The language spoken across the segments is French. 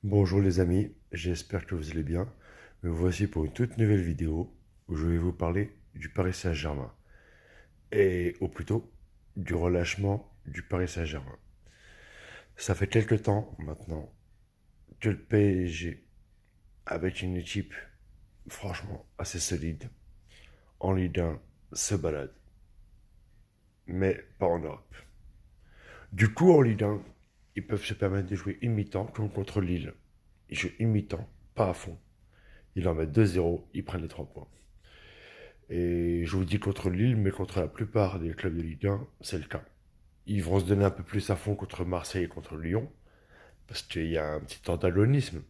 Bonjour les amis, j'espère que vous allez bien. Me voici pour une toute nouvelle vidéo où je vais vous parler du Paris Saint-Germain. Et ou plutôt du relâchement du Paris Saint-Germain. Ça fait quelque temps maintenant que le PSG, avec une équipe franchement assez solide, en Ligue 1, se balade. Mais pas en Europe. Du coup, en Ligue 1, ils peuvent se permettre de jouer une mi-temps comme contre Lille. Ils jouent une mi-temps, pas à fond. Ils en mettent 2-0, ils prennent les 3 points. Et je vous dis contre Lille, mais contre la plupart des clubs de Ligue 1, c'est le cas. Ils vont se donner un peu plus à fond contre Marseille et contre Lyon, parce qu'il y a un petit antagonisme,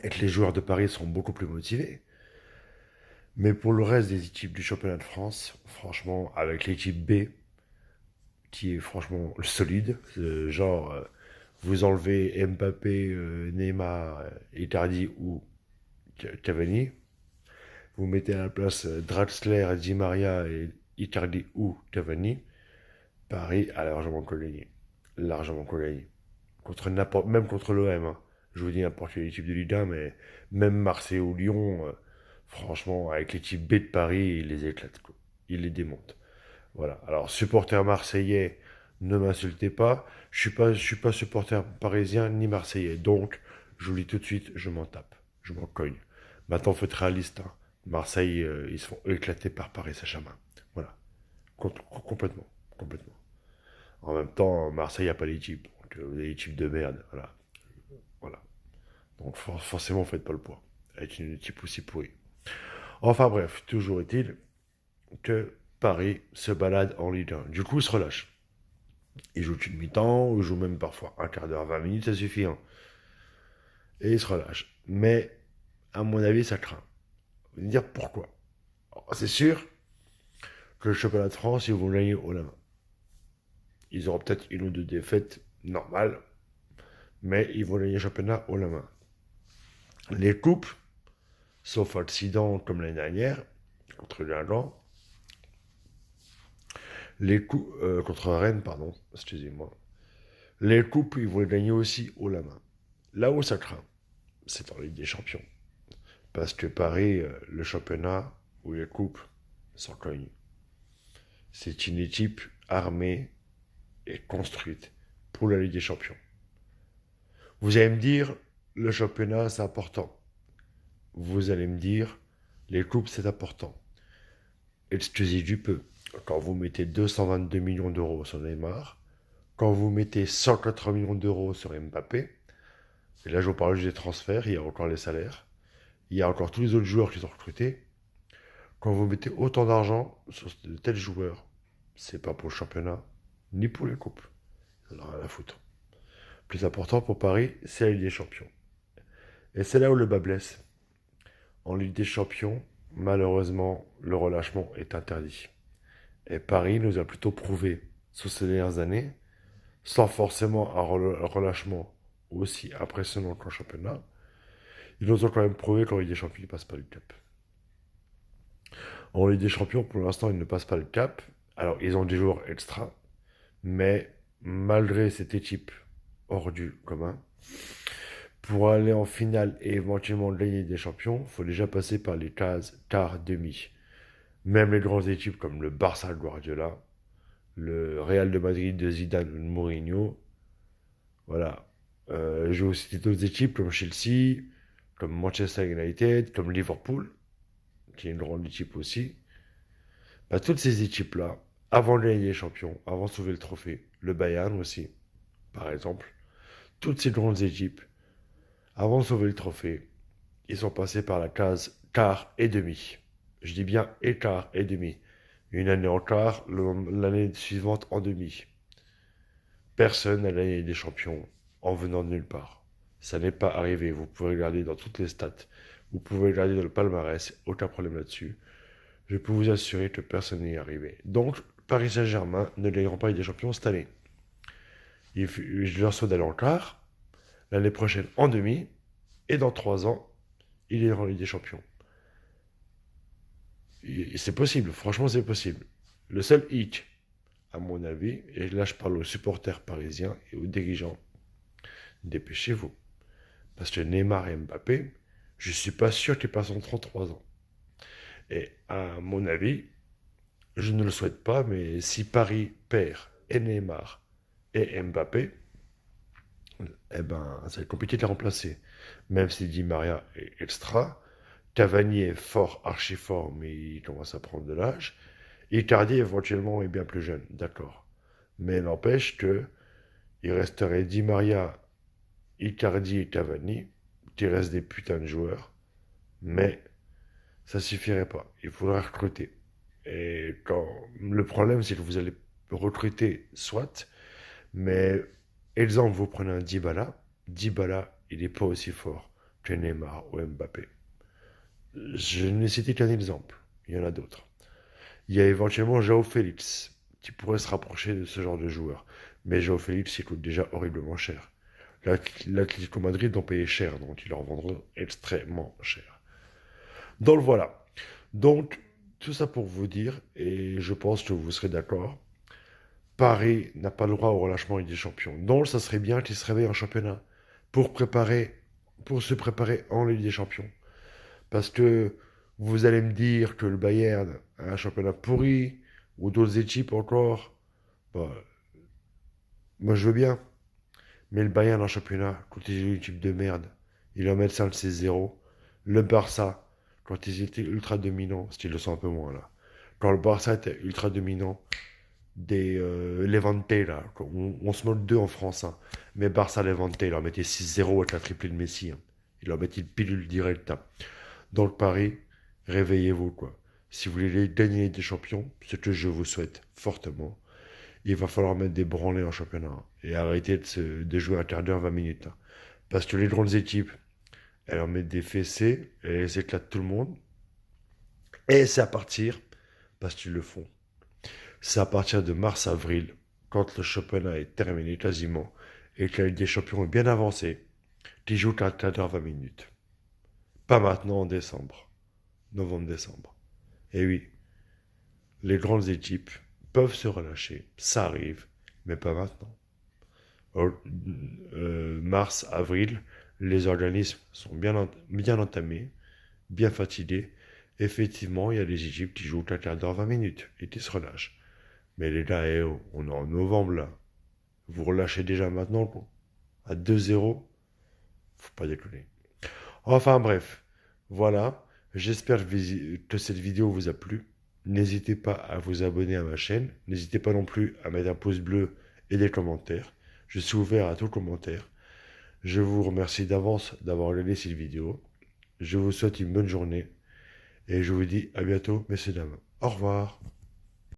et que les joueurs de Paris sont beaucoup plus motivés. Mais pour le reste des équipes du championnat de France, franchement, avec l'équipe B, qui est franchement solide, genre, vous enlevez Mbappé, Neymar, Icardi ou Cavani, vous mettez à la place Draxler, Di Maria et Icardi ou Cavani, Paris a largement gagné. Largement gagné. Contre n'importe, même contre l'OM. Hein. Je vous dis n'importe quelle équipe de Ligue 1, mais même Marseille ou Lyon, franchement, avec l'équipe B de Paris, il les éclate. Quoi. Il les démonte. Voilà. Alors, supporter marseillais, ne m'insultez pas. Je suis pas supporter parisien ni marseillais. Donc, je vous dis tout de suite, je m'en tape. Je m'en cogne. Maintenant, faut être réaliste. Hein. Marseille, ils se font éclater par Paris Saint-Germain. Voilà. Complètement. Complètement. En même temps, Marseille n'a pas d'équipe. Donc, vous avez l'équipe de merde. Voilà. Voilà. Donc, forcément, faites pas le poids. Avec une équipe aussi pourrie. Enfin bref, toujours est-il que Paris se balade en Ligue 1. Du coup, il se relâche. Il joue une mi-temps, il joue même parfois un quart d'heure, 20 minutes, ça suffit. Hein. Et il se relâche. Mais, à mon avis, ça craint. Vous allez me dire pourquoi. C'est sûr que le championnat de France, ils vont gagner haut la main. Ils auront peut-être une ou deux défaites normales, mais ils vont gagner le championnat haut la main. Les coupes, sauf accident comme l'année dernière, contre Guingamp, contre Rennes, pardon, excusez-moi. Les coupes, ils vont les gagner aussi haut la main. Là où ça craint, c'est en Ligue des Champions. Parce que Paris, le championnat ou les coupes sont connus. C'est une équipe armée et construite pour la Ligue des Champions. Vous allez me dire, le championnat c'est important. Vous allez me dire, les coupes c'est important. Excusez du peu. Quand vous mettez 222 millions d'euros sur Neymar, quand vous mettez 180 millions d'euros sur Mbappé, et là je vous parle juste des transferts, il y a encore les salaires, il y a encore tous les autres joueurs qui sont recrutés, quand vous mettez autant d'argent sur de tels joueurs, c'est pas pour le championnat, ni pour les coupes. Ça n'a rien à foutre. Plus important pour Paris, c'est la Ligue des Champions. Et c'est là où le bas blesse. En Ligue des Champions, malheureusement, le relâchement est interdit. Et Paris nous a plutôt prouvé, sur ces dernières années, sans forcément un relâchement aussi impressionnant qu'en championnat, ils nous ont quand même prouvé qu'en Ligue des Champions, ils ne passent pas le cap. En Ligue des Champions, pour l'instant, ils ne passent pas le cap. Alors, ils ont des joueurs extra, mais malgré cette équipe hors du commun, pour aller en finale et éventuellement gagner des champions, il faut déjà passer par les cases quart, demi. Même les grandes équipes comme le Barça de Guardiola, le Real de Madrid de Zidane ou de Mourinho, voilà. J'ai aussi d'autres équipes comme Chelsea, comme Manchester United, comme Liverpool, qui est une grande équipe aussi. Bah, toutes ces équipes-là, avant de gagner les champions, avant de sauver le trophée, le Bayern aussi, par exemple, toutes ces grandes équipes, avant de sauver le trophée, ils sont passés par la case quart et demi. Je dis bien quart et demi. Une année en quart, l'année suivante en demi. Personne n'a gagné des champions en venant de nulle part. Ça n'est pas arrivé. Vous pouvez regarder dans toutes les stats. Vous pouvez regarder dans le palmarès. Aucun problème là-dessus. Je peux vous assurer que personne n'y est arrivé. Donc, Paris Saint-Germain ne gagneront pas des champions cette année. Je leur souhaite d'aller en quart. L'année prochaine en demi. Et dans 3 ans, il est en Ligue des Champions. C'est possible, franchement c'est possible. Le seul hic, à mon avis, et là je parle aux supporters parisiens et aux dirigeants, dépêchez-vous. Parce que Neymar et Mbappé, je suis pas sûr qu'ils passent en 33 ans. Et à mon avis, je ne le souhaite pas, mais si Paris perd et Neymar et Mbappé, eh ben, ça va être compliqué de les remplacer. Même si Di Maria est extra, Cavani est fort, archi fort, mais il commence à prendre de l'âge. Icardi éventuellement est bien plus jeune, d'accord. Mais n'empêche que il resterait Di Maria, Icardi et Cavani, qui restent des putains de joueurs, mais ça suffirait pas. Il faudrait recruter. Et quand le problème, c'est que vous allez recruter soit, mais exemple, vous prenez un Dybala. Dybala, il n'est pas aussi fort que Neymar ou Mbappé. Je n'ai cité qu'un exemple. Il y en a d'autres. Il y a éventuellement João Félix, qui pourrait se rapprocher de ce genre de joueur. Mais João Félix, il coûte déjà horriblement cher. L'Atlético Madrid en payait cher, donc ils leur vendront extrêmement cher. Donc voilà. Donc, tout ça pour vous dire, et je pense que vous serez d'accord, Paris n'a pas le droit au relâchement Ligue des Champions. Donc, ça serait bien qu'il se réveille en championnat pour pour se préparer en Ligue des Champions. Parce que vous allez me dire que le Bayern a un championnat pourri, ou d'autres équipes encore. Bah, moi, je veux bien. Mais le Bayern en championnat, quand ils étaient une équipe de merde, ils en mettent 5-6-0. Le Barça, quand ils étaient ultra dominants, ce qu'ils le sont un peu moins là. Quand le Barça était ultra dominant, des Levante là, on se moque d'eux en France, hein. Mais Barça Levante, ils leur mettaient 6-0 avec la triplée de Messi, hein. Ils leur mettaient une pilule directe, hein. Donc Paris, réveillez-vous quoi. Si vous voulez gagner des champions, ce que je vous souhaite fortement, il va falloir mettre des branlées en championnat, hein, et arrêter de jouer un quart d'heure, 20 minutes, hein. Parce que les grandes équipes, elles leur mettent des fessées, et elles éclatent tout le monde. Et c'est à partir, parce qu'ils le font, c'est à partir de mars-avril, quand le championnat est terminé quasiment, et que la Ligue des Champions est bien avancée, qu'ils jouent un quart d'heure, 20 minutes. Pas maintenant en décembre, novembre-décembre. Et oui, les grandes équipes peuvent se relâcher, ça arrive, mais pas maintenant. Mars, avril, les organismes sont bien entamés, bien fatigués. Effectivement, il y a des équipes qui jouent un quart d'heure, 20 minutes et qui se relâchent. Mais les gars, eh oh, on est en novembre là. Vous relâchez déjà maintenant quoi. À 2-0, faut pas déconner. Enfin bref, voilà. J'espère que cette vidéo vous a plu. N'hésitez pas à vous abonner à ma chaîne. N'hésitez pas non plus à mettre un pouce bleu et des commentaires. Je suis ouvert à tout commentaire. Je vous remercie d'avance d'avoir regardé cette vidéo. Je vous souhaite une bonne journée. Et je vous dis à bientôt, messieurs, dames. Au revoir.